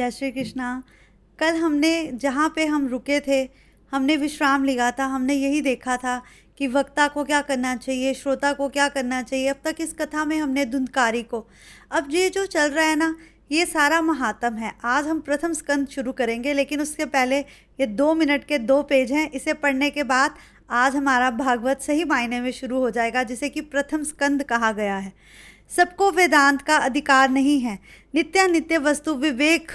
जय श्री कृष्णा। कल हमने जहाँ पे हम रुके थे, हमने विश्राम लिया था। हमने यही देखा था कि वक्ता को क्या करना चाहिए, श्रोता को क्या करना चाहिए। अब तक इस कथा में हमने धुंधकारी को, अब ये जो चल रहा है ना, ये सारा महात्म है। आज हम प्रथम स्कंद शुरू करेंगे, लेकिन उसके पहले ये 2 मिनट के 2 पेज हैं। इसे पढ़ने के बाद आज हमारा भागवत सही मायने में शुरू हो जाएगा, जिसे कि प्रथम स्कंद कहा गया है। सबको वेदांत का अधिकार नहीं है। नित्यानित्य वस्तु विवेक,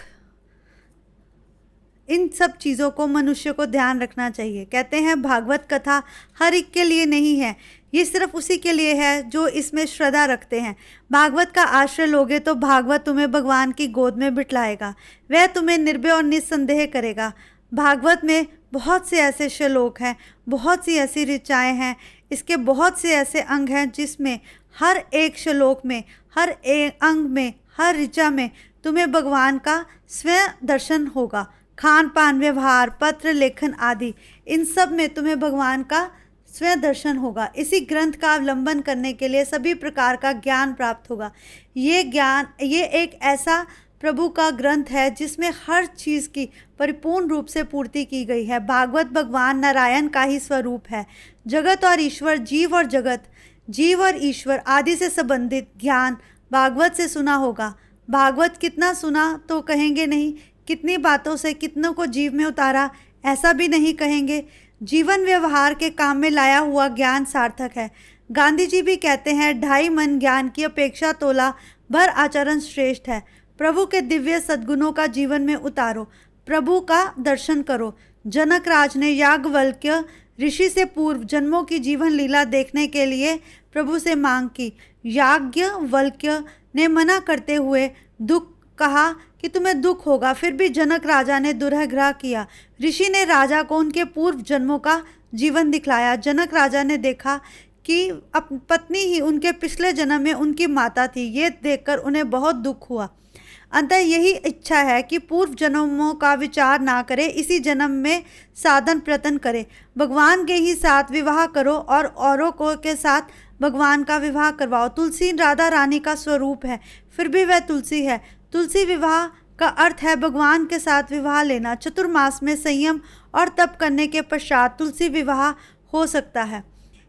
इन सब चीज़ों को मनुष्य को ध्यान रखना चाहिए। कहते हैं भागवत कथा हर एक के लिए नहीं है, ये सिर्फ उसी के लिए है जो इसमें श्रद्धा रखते हैं। भागवत का आश्रय लोगे तो भागवत तुम्हें भगवान की गोद में बिठलाएगा, वह तुम्हें निर्भय और निस्संदेह करेगा। भागवत में बहुत से ऐसे श्लोक हैं, बहुत सी ऐसी ऋचाएँ हैं, इसके बहुत से ऐसे अंग हैं जिसमें हर एक श्लोक में, हर एक अंग में, हर ऋचा में तुम्हें भगवान का स्वयं दर्शन होगा। खान पान, व्यवहार, पत्र लेखन आदि, इन सब में तुम्हें भगवान का स्वयं दर्शन होगा। इसी ग्रंथ का अवलंबन करने के लिए सभी प्रकार का ज्ञान प्राप्त होगा। ये ज्ञान, ये एक ऐसा प्रभु का ग्रंथ है जिसमें हर चीज़ की परिपूर्ण रूप से पूर्ति की गई है। भागवत भगवान नारायण का ही स्वरूप है। जगत और ईश्वर, जीव और जगत, जीव और ईश्वर आदि से संबंधित ज्ञान भागवत से सुना होगा। भागवत कितना सुना तो कहेंगे नहीं, कितनी बातों से कितनों को जीव में उतारा ऐसा भी नहीं कहेंगे। जीवन व्यवहार के काम में लाया हुआ ज्ञान सार्थक है। गांधी जी भी कहते हैं, 2.5 मन ज्ञान की अपेक्षा तोला भर आचरण श्रेष्ठ है। प्रभु के दिव्य सद्गुणों का जीवन में उतारो, प्रभु का दर्शन करो। जनक राज ने याज्ञवल्क्य ऋषि से पूर्व जन्मों की जीवन लीला देखने के लिए प्रभु से मांग की। याज्ञवल्क्य ने मना करते हुए दुख कहा कि तुम्हें दुख होगा, फिर भी जनक राजा ने दुराग्रह किया। ऋषि ने राजा को उनके पूर्व जन्मों का जीवन दिखलाया। जनक राजा ने देखा कि पत्नी ही उनके पिछले जन्म में उनकी माता थी। ये देखकर उन्हें बहुत दुख हुआ। अंतः यही इच्छा है कि पूर्व जन्मों का विचार ना करे, इसी जन्म में साधन प्रयत्न करे। भगवान के ही साथ विवाह करो और औरों को के साथ भगवान का विवाह करवाओ। तुलसी राधा रानी का स्वरूप है, फिर भी वह तुलसी है। तुलसी विवाह का अर्थ है भगवान के साथ विवाह लेना। चतुर्मास में संयम और तप करने के पश्चात तुलसी विवाह हो सकता है।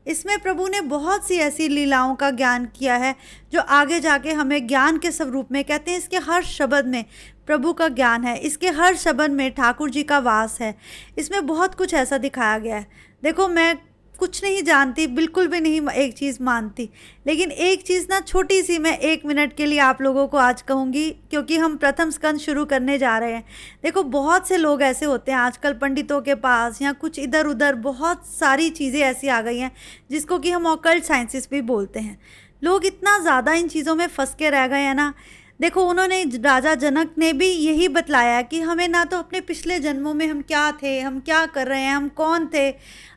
इसमें प्रभु ने बहुत सी ऐसी लीलाओं का ज्ञान किया है जो आगे जाके हमें ज्ञान के स्वरूप में कहते हैं। इसके हर शब्द में प्रभु का ज्ञान है, इसके हर शब्द में ठाकुर जी का वास है। इसमें बहुत कुछ ऐसा दिखाया गया है। देखो, मैं कुछ नहीं जानती, बिल्कुल भी नहीं एक चीज़ मानती, लेकिन एक चीज़ ना छोटी सी मैं 1 मिनट के लिए आप लोगों को आज कहूँगी, क्योंकि हम प्रथम स्कंद शुरू करने जा रहे हैं। देखो, बहुत से लोग ऐसे होते हैं आजकल पंडितों के पास या कुछ इधर उधर, बहुत सारी चीज़ें ऐसी आ गई हैं जिसको कि हम ऑकल्ट साइंसेस भी बोलते हैं। लोग इतना ज़्यादा इन चीज़ों में फंस के रह गए हैं ना। देखो, उन्होंने, राजा जनक ने भी यही बतलाया कि हमें ना तो अपने पिछले जन्मों में हम क्या थे, हम क्या कर रहे हैं, हम कौन थे,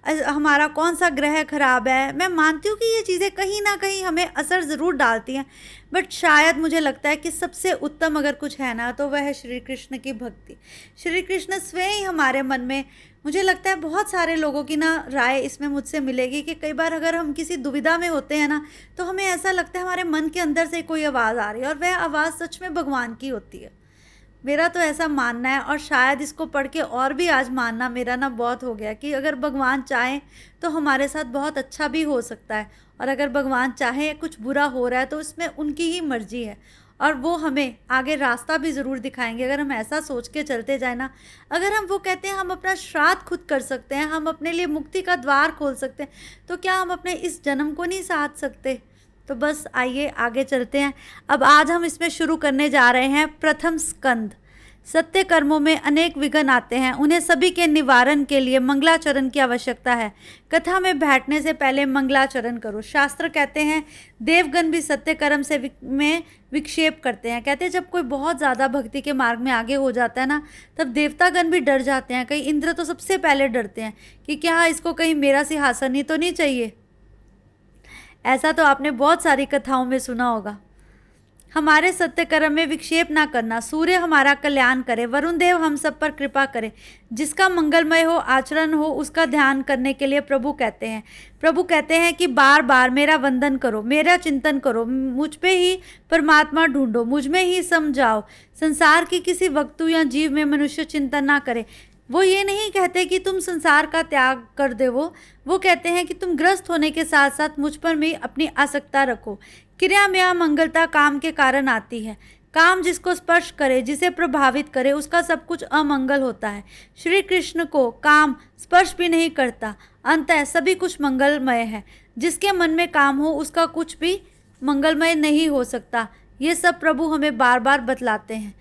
हमारा कौन सा ग्रह खराब है। मैं मानती हूँ कि ये चीज़ें कहीं ना कहीं हमें असर ज़रूर डालती हैं, बट शायद मुझे लगता है कि सबसे उत्तम अगर कुछ है ना तो वह है श्री कृष्ण की भक्ति। श्री कृष्ण स्वयं ही हमारे मन में, मुझे लगता है बहुत सारे लोगों की ना राय इसमें मुझसे मिलेगी कि कई बार अगर हम किसी दुविधा में होते हैं ना, तो हमें ऐसा लगता है हमारे मन के अंदर से कोई आवाज़ आ रही है और वह आवाज़ सच में भगवान की होती है। मेरा तो ऐसा मानना है, और शायद इसको पढ़ के और भी आज मानना मेरा ना बहुत हो गया कि अगर भगवान चाहें तो हमारे साथ बहुत अच्छा भी हो सकता है, और अगर भगवान चाहे कुछ बुरा हो रहा है तो इसमें उनकी ही मर्जी है, और वो हमें आगे रास्ता भी ज़रूर दिखाएंगे अगर हम ऐसा सोच के चलते जाए ना। अगर हम, वो कहते हैं हम अपना श्राद्ध खुद कर सकते हैं, हम अपने लिए मुक्ति का द्वार खोल सकते हैं, तो क्या हम अपने इस जन्म को नहीं साध सकते? तो बस आइए आगे चलते हैं। अब आज हम इसमें शुरू करने जा रहे हैं प्रथम स्कंद। सत्य कर्मों में अनेक विघ्न आते हैं, उन्हें सभी के निवारण के लिए मंगलाचरण की आवश्यकता है। कथा में बैठने से पहले मंगलाचरण करो। शास्त्र कहते हैं देवगण भी सत्य कर्म से में विक्षेप करते हैं। कहते हैं जब कोई बहुत ज़्यादा भक्ति के मार्ग में आगे हो जाता है ना, तब देवतागण भी डर जाते हैं। कहीं इंद्र तो सबसे पहले डरते हैं कि क्या इसको कहीं मेरा सिंहासन ही तो नहीं चाहिए। ऐसा तो आपने बहुत सारी कथाओं में सुना होगा। हमारे सत्य कर्म में विक्षेप ना करना। सूर्य हमारा कल्याण करे, वरुण देव हम सब पर कृपा करे। जिसका मंगलमय हो आचरण हो उसका ध्यान करने के लिए प्रभु कहते हैं कि बार बार मेरा वंदन करो, मेरा चिंतन करो, मुझ पे ही परमात्मा ढूंढो, मुझ में ही समझाओ। संसार की किसी वस्तु या जीव में मनुष्य चिंतन ना करे। वो ये नहीं कहते कि तुम संसार का त्याग कर दे, वो कहते हैं कि तुम ग्रस्त होने के साथ साथ मुझ पर भी अपनी आसक्ता रखो। क्रिया में अमंगलता काम के कारण आती है। काम जिसको स्पर्श करे, जिसे प्रभावित करे, उसका सब कुछ अमंगल होता है। श्री कृष्ण को काम स्पर्श भी नहीं करता, अंततः सभी कुछ मंगलमय है। जिसके मन में काम हो उसका कुछ भी मंगलमय नहीं हो सकता। ये सब प्रभु हमें बार बार बतलाते हैं।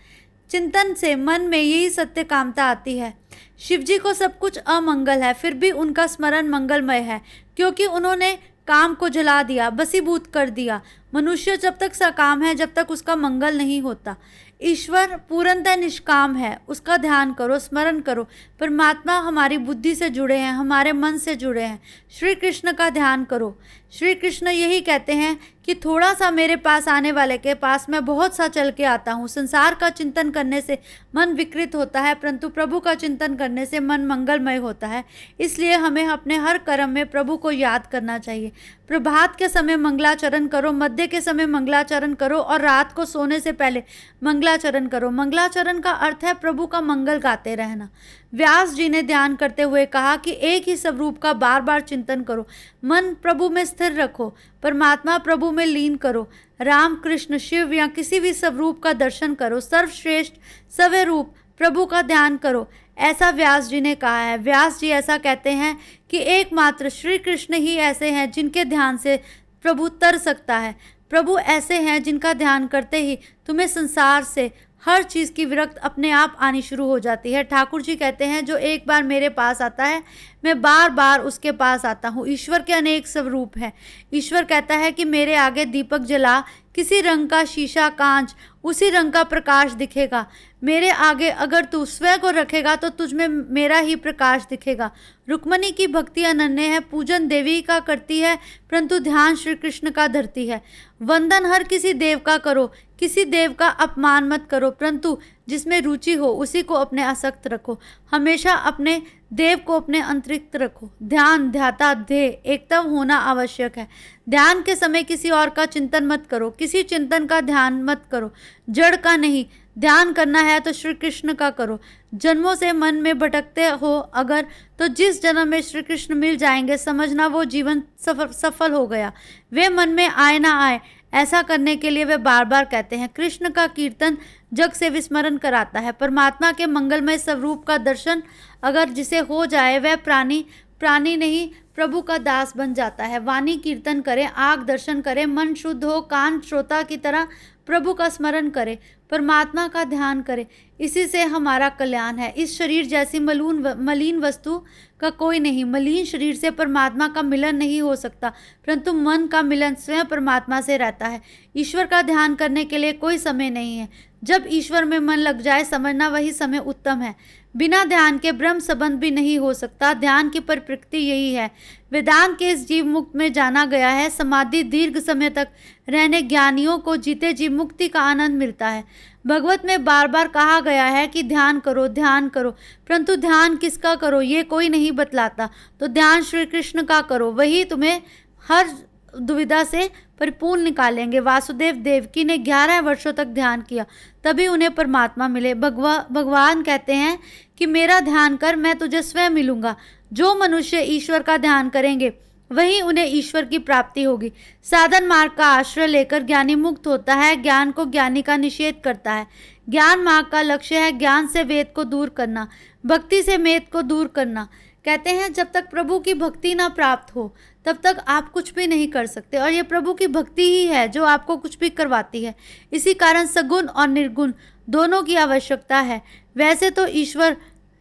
चिंतन से मन में यही सत्य कामता आती है। शिव जी को सब कुछ अमंगल है, फिर भी उनका स्मरण मंगलमय है, क्योंकि उन्होंने काम को जला दिया, बसीभूत कर दिया। मनुष्य जब तक सकाम है, जब तक उसका मंगल नहीं होता। ईश्वर पूर्णतः निष्काम है, उसका ध्यान करो, स्मरण करो। परमात्मा हमारी बुद्धि से जुड़े हैं, हमारे मन से जुड़े हैं। श्री कृष्ण का ध्यान करो। श्री कृष्ण यही कहते हैं कि थोड़ा सा मेरे पास आने वाले के पास मैं बहुत सा चल के आता हूँ। संसार का चिंतन करने से मन विकृत होता है, परंतु प्रभु का चिंतन करने से मन मंगलमय होता है। इसलिए हमें अपने हर कर्म में प्रभु को याद करना चाहिए। प्रभात के समय मंगलाचरण करो, मध्य के समय मंगलाचरण करो और रात को सोने से पहले मंगलाचरण करो। मंगलाचरण का अर्थ है प्रभु का मंगल गाते रहना। व्यास जी ने ध्यान करते हुए कहा कि एक ही स्वरूप का बार बार चिंतन करो, मन प्रभु में स्थिर रखो, परमात्मा प्रभु में लीन करो। राम, कृष्ण, शिव या किसी भी स्वरूप का दर्शन करो, सर्वश्रेष्ठ सव्य रूप प्रभु का ध्यान करो, ऐसा व्यास जी ने कहा है। व्यास जी ऐसा कहते हैं कि एकमात्र श्री कृष्ण ही ऐसे हैं जिनके ध्यान से प्रभु तर सकता है। प्रभु ऐसे हैं जिनका ध्यान करते ही तुम्हें संसार से हर चीज़ की विरक्त अपने आप आनी शुरू हो जाती है। ठाकुर जी कहते हैं, जो एक बार मेरे पास आता है मैं बार बार उसके पास आता हूँ। ईश्वर के अनेक स्वरूप हैं। ईश्वर कहता है कि मेरे आगे दीपक जला, किसी रंग का शीशा कांच, उसी रंग का प्रकाश दिखेगा। मेरे आगे अगर तू स्वयं को रखेगा तो तुझमें मेरा ही प्रकाश दिखेगा। रुक्मणी की भक्ति अनन्य है, पूजन देवी का करती है, परंतु ध्यान श्री कृष्ण का धरती है। वंदन हर किसी देव का करो, किसी देव का अपमान मत करो, परंतु जिसमें रुचि हो उसी को अपने आसक्त रखो। हमेशा अपने देव को अपने अंतरिक्त रखो। ध्यान, ध्याता, ध्येय एकदम होना आवश्यक है। ध्यान के समय किसी और का चिंतन मत करो, किसी चिंतन का ध्यान मत करो, जड़ का नहीं। ध्यान करना है तो श्री कृष्ण का करो। जन्मों से मन में भटकते हो अगर, तो जिस जन्म में श्री कृष्ण मिल जाएंगे समझना वो जीवन सफल हो गया। वे मन में आए ना आए, ऐसा करने के लिए वे बार बार कहते हैं। कृष्ण का कीर्तन जग से विस्मरण कराता है। परमात्मा के मंगलमय स्वरूप का दर्शन अगर जिसे हो जाए वह प्राणी नहीं प्रभु का दास बन जाता है। वाणी कीर्तन करे, आँख दर्शन करे, मन शुद्ध हो, कान श्रोता की तरह प्रभु का स्मरण करे, परमात्मा का ध्यान करे। इसी से हमारा कल्याण है। इस शरीर जैसी मलिन वस्तु का कोई नहीं। मलिन शरीर से परमात्मा का मिलन नहीं हो सकता, परंतु मन का मिलन स्वयं परमात्मा से रहता है। ईश्वर का ध्यान करने के लिए कोई समय नहीं है। जब ईश्वर में मन लग जाए समझना वही समय उत्तम है। बिना ध्यान के ब्रह्म संबंध भी नहीं हो सकता। ध्यान की प्रकृति यही है। वेदांत के इस जीव मुक्त में जाना गया है। समाधि दीर्घ समय तक रहने ज्ञानियों को जीते जी मुक्ति का आनंद मिलता है। भगवत में बार बार कहा गया है कि ध्यान करो, परंतु ध्यान किसका करो ये कोई नहीं बतलाता। तो ध्यान श्री कृष्ण का करो, वही तुम्हें हर दुविधा से परिपूर्ण निकालेंगे। वासुदेव देवकी ने 11 वर्षों तक ध्यान किया, तभी उन्हें परमात्मा मिले। भगवान कहते हैं कि मेरा ध्यान कर, मैं तुझे स्वयं मिलूंगा। जो मनुष्य ईश्वर का ध्यान करेंगे वही उन्हें ईश्वर की प्राप्ति होगी। साधन मार्ग का आश्रय लेकर ज्ञानी मुक्त होता है, ज्ञान को ज्ञानी का निषेध करता है। ज्ञान मार्ग का लक्ष्य है ज्ञान से वेद को दूर करना, भक्ति से मेद को दूर करना। कहते हैं जब तक प्रभु की भक्ति ना प्राप्त हो तब तक आप कुछ भी नहीं कर सकते, और ये प्रभु की भक्ति ही है जो आपको कुछ भी करवाती है। इसी कारण सगुण और निर्गुण दोनों की आवश्यकता है। वैसे तो ईश्वर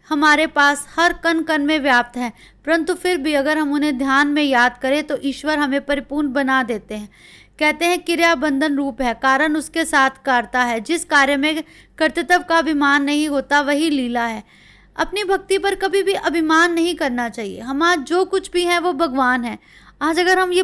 हमारे पास हर कण कण में व्याप्त है, परंतु फिर भी अगर हम उन्हें ध्यान में याद करें तो ईश्वर हमें परिपूर्ण बना देते हैं। कहते हैं क्रिया बंधन रूप है, कारण उसके साथ कारता है। जिस कार्य में कर्तृत्व का अभिमान नहीं होता वही लीला है। अपनी भक्ति पर कभी भी अभिमान नहीं करना चाहिए। हम आज जो कुछ भी है वो भगवान है। आज अगर हम ये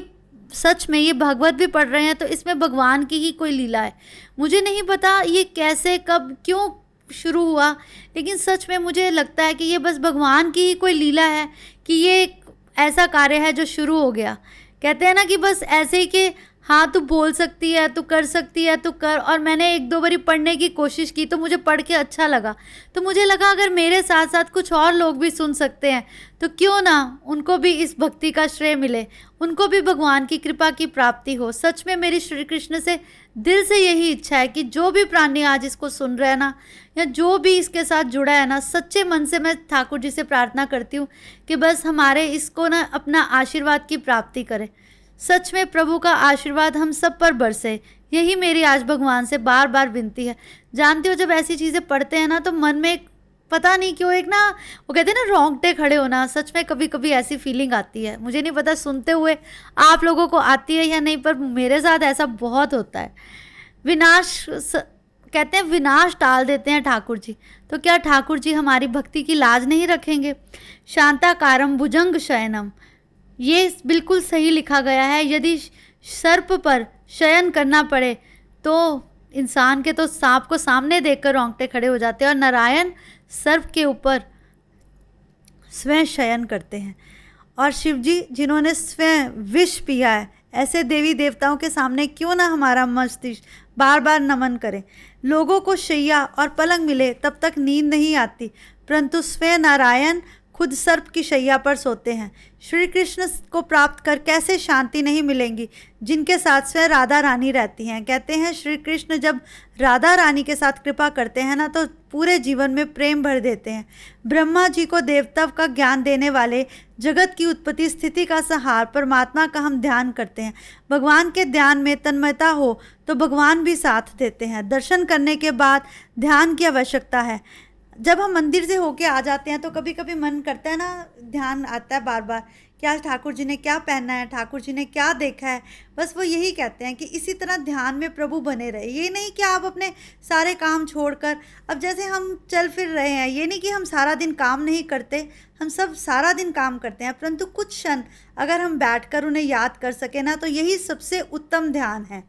सच में ये भागवत भी पढ़ रहे हैं तो इसमें भगवान की ही कोई लीला है। मुझे नहीं पता ये कैसे, कब, क्यों शुरू हुआ, लेकिन सच में मुझे लगता है कि ये बस भगवान की ही कोई लीला है कि ये एक ऐसा कार्य है जो शुरू हो गया। कहते हैं ना कि बस ऐसे ही कि हाँ तू बोल सकती है, तू कर सकती है, तू कर। और मैंने 1-2 बारी पढ़ने की कोशिश की तो मुझे पढ़ के अच्छा लगा, तो मुझे लगा अगर मेरे साथ साथ कुछ और लोग भी सुन सकते हैं तो क्यों ना उनको भी इस भक्ति का श्रेय मिले, उनको भी भगवान की कृपा की प्राप्ति हो। सच में मेरी श्री कृष्ण से दिल से यही इच्छा है कि जो भी प्राणी आज इसको सुन रहे हैं ना, या जो भी इसके साथ जुड़ा है ना, सच्चे मन से मैं ठाकुर जी से प्रार्थना करती हूँ कि बस हमारे इसको ना अपना आशीर्वाद की प्राप्ति करे। सच में प्रभु का आशीर्वाद हम सब पर बरसे, यही मेरी आज भगवान से बार बार विनती है। जानते हो, जब ऐसी चीज़ें पढ़ते हैं ना तो मन में एक पता नहीं क्यों एक ना, वो कहते हैं ना, रोंगटे खड़े होना। सच में कभी कभी ऐसी फीलिंग आती है, मुझे नहीं पता सुनते हुए आप लोगों को आती है या नहीं, पर मेरे साथ ऐसा बहुत होता है। कहते हैं विनाश टाल देते हैं ठाकुर जी, तो क्या ठाकुर जी हमारी भक्ति की लाज नहीं रखेंगे। शांताकारम भुजंग शयनम, ये बिल्कुल सही लिखा गया है। यदि सर्प पर शयन करना पड़े तो इंसान के तो सांप को सामने देखकर रोंगटे खड़े हो जाते हैं, और नारायण सर्प के ऊपर स्वयं शयन करते हैं। और शिव जी जिन्होंने स्वयं विष पिया है, ऐसे देवी देवताओं के सामने क्यों ना हमारा मस्तिष्क बार बार नमन करे। लोगों को शैया और पलंग मिले तब तक नींद नहीं आती, परंतु स्वयं नारायण खुद सर्प की शैया पर सोते हैं। श्री कृष्ण को प्राप्त कर कैसे शांति नहीं मिलेंगी जिनके साथ स्वयं राधा रानी रहती हैं। कहते हैं श्री कृष्ण जब राधा रानी के साथ कृपा करते हैं ना तो पूरे जीवन में प्रेम भर देते हैं। ब्रह्मा जी को देवत्व का ज्ञान देने वाले, जगत की उत्पत्ति स्थिति का सहार परमात्मा का हम ध्यान करते हैं। भगवान के ध्यान में तन्मयता हो तो भगवान भी साथ देते हैं। दर्शन करने के बाद ध्यान की आवश्यकता है। जब हम मंदिर से होके आ जाते हैं तो कभी कभी मन करता है ना, ध्यान आता है बार बार कि आज ठाकुर जी ने क्या पहना है, ठाकुर जी ने क्या देखा है। बस वो यही कहते हैं कि इसी तरह ध्यान में प्रभु बने रहे। ये नहीं कि आप अपने सारे काम छोड़कर, अब जैसे हम चल फिर रहे हैं, ये नहीं कि हम सारा दिन काम नहीं करते, हम सब सारा दिन काम करते हैं, परंतु कुछ क्षण अगर हम बैठकर उन्हें याद कर सके ना तो यही सबसे उत्तम ध्यान है।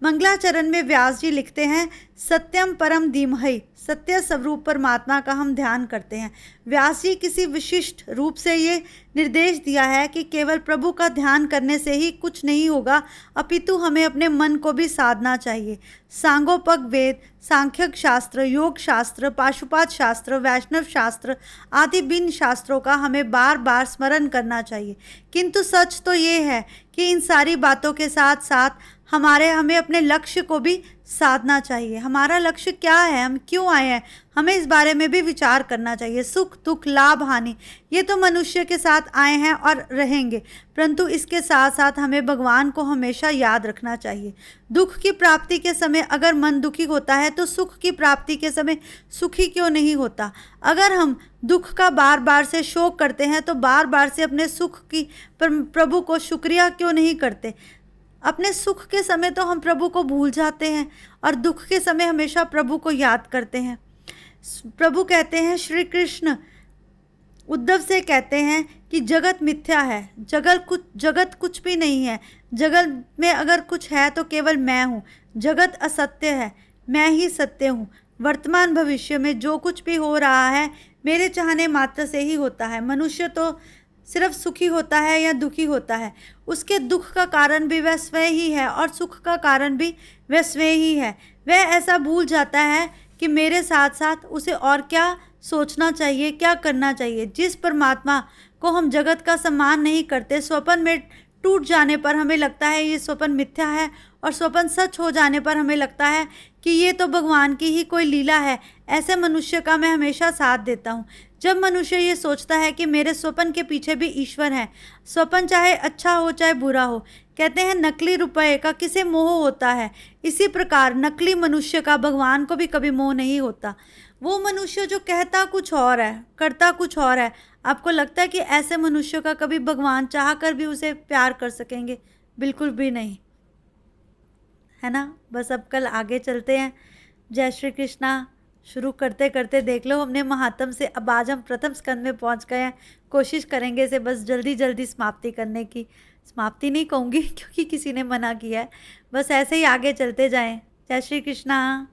मंगलाचरण में व्यास जी लिखते हैं, सत्यम परम धीमहि, सत्य स्वरूप परमात्मा का हम ध्यान करते हैं। व्यास जी किसी विशिष्ट रूप से ये निर्देश दिया है कि केवल प्रभु का ध्यान करने से ही कुछ नहीं होगा, अपितु हमें अपने मन को भी साधना चाहिए। सांगोपक वेद, सांख्यक शास्त्र, योग शास्त्र, पाशुपात शास्त्र, वैष्णव शास्त्र आदि भिन्न शास्त्रों का हमें बार बार स्मरण करना चाहिए। किंतु सच तो ये है कि इन सारी बातों के साथ साथ हमें अपने लक्ष्य को भी साधना चाहिए। हमारा लक्ष्य क्या है, हम क्यों आए हैं, हमें इस बारे में भी विचार करना चाहिए। सुख दुख लाभ हानि ये तो मनुष्य के साथ आए हैं और रहेंगे, परंतु इसके साथ साथ हमें भगवान को हमेशा याद रखना चाहिए। दुख की प्राप्ति के समय अगर मन दुखी होता है तो सुख की प्राप्ति के समय सुखी क्यों नहीं होता। अगर हम दुख का बार बार से शोक करते हैं तो बार बार से अपने सुख की प्रभु को शुक्रिया क्यों नहीं करते। अपने सुख के समय तो हम प्रभु को भूल जाते हैं और दुख के समय हमेशा प्रभु को याद करते हैं। प्रभु कहते हैं, श्री कृष्ण उद्धव से कहते हैं कि जगत मिथ्या है, जगत कुछ भी नहीं है, जगत में अगर कुछ है तो केवल मैं हूँ। जगत असत्य है, मैं ही सत्य हूँ। वर्तमान भविष्य में जो कुछ भी हो रहा है मेरे चाहने मात्र से ही होता है। मनुष्य तो सिर्फ सुखी होता है या दुखी होता है, उसके दुख का कारण भी वह स्वयं ही है और सुख का कारण भी वह स्वयं ही है। वह ऐसा भूल जाता है कि मेरे साथ साथ उसे और क्या सोचना चाहिए, क्या करना चाहिए। जिस परमात्मा को हम जगत का सम्मान नहीं करते, स्वप्न में टूट जाने पर हमें लगता है ये स्वप्न मिथ्या है, और स्वप्न सच हो जाने पर हमें लगता है कि ये तो भगवान की ही कोई लीला है। ऐसे मनुष्य का मैं हमेशा साथ देता हूँ। जब मनुष्य ये सोचता है कि मेरे स्वप्न के पीछे भी ईश्वर है, स्वप्न चाहे अच्छा हो चाहे बुरा हो, कहते हैं नकली रुपए का किसे मोह होता है, इसी प्रकार नकली मनुष्य का भगवान को भी कभी मोह नहीं होता। वो मनुष्य जो कहता कुछ और है, करता कुछ और है, आपको लगता है कि ऐसे मनुष्य का कभी भगवान चाह कर भी उसे प्यार कर सकेंगे? बिल्कुल भी नहीं, है ना। बस अब कल आगे चलते हैं। जय श्री कृष्णा। शुरू करते करते देख लो हमने महात्म से अब आज हम प्रथम स्कंद में पहुंच गए हैं। कोशिश करेंगे इसे बस जल्दी जल्दी समाप्ति करने की। समाप्ति नहीं कहूँगी क्योंकि किसी ने मना किया है, बस ऐसे ही आगे चलते जाएं। जय श्री कृष्णा।